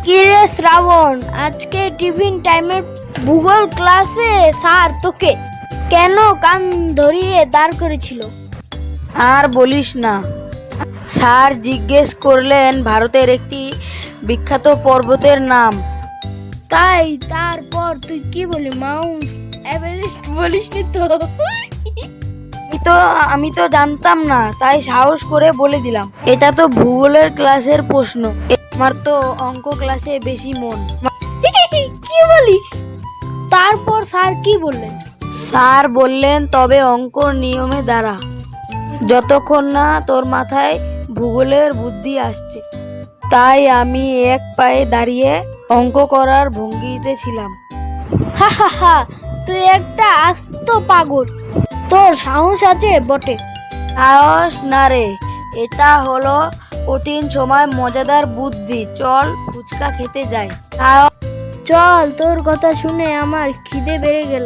কিরে শ্রাবণ, আজকে টিফিন টাইমের ভূগোল ক্লাসে স্যার তোকে কেন কান ধরিয়ে দাঁড় করেছিল? আর বলিস না, স্যার জিজ্ঞেস করলেন ভারতের একটি বিখ্যাত পর্বতের নাম। তাই তারপর তুই কি বলি? মাউন্ট এভারেস্ট বলিসনি তো? আমি তো জানতাম না, তাই সাহস করে বলে দিলাম। এটা তো ভূগোলের ক্লাসের প্রশ্ন, আমার তো অঙ্ক ক্লাসে বেশি মন। কি বলিস? তারপর স্যার কি বললেন? স্যার বললেন, তবে অঙ্ক নিয়মে দাঁড়া, যতক্ষণ না তোর মাথায় ভূগোলের বুদ্ধি আসছে। তাই আমি এক পায়ে দাঁড়িয়ে অঙ্ক করার ভঙ্গিতে ছিলাম। হা হা হা, তুই একটা আস্ত পাগল। তোর সাহস আছে বটে। সাহস না রে, এটা হলো কঠিন সময় মজাদার বুদ্ধি। চল ফুচকা খেতে যাই। চল, তোর কথা শুনে আমার খিদে বেড়ে গেল।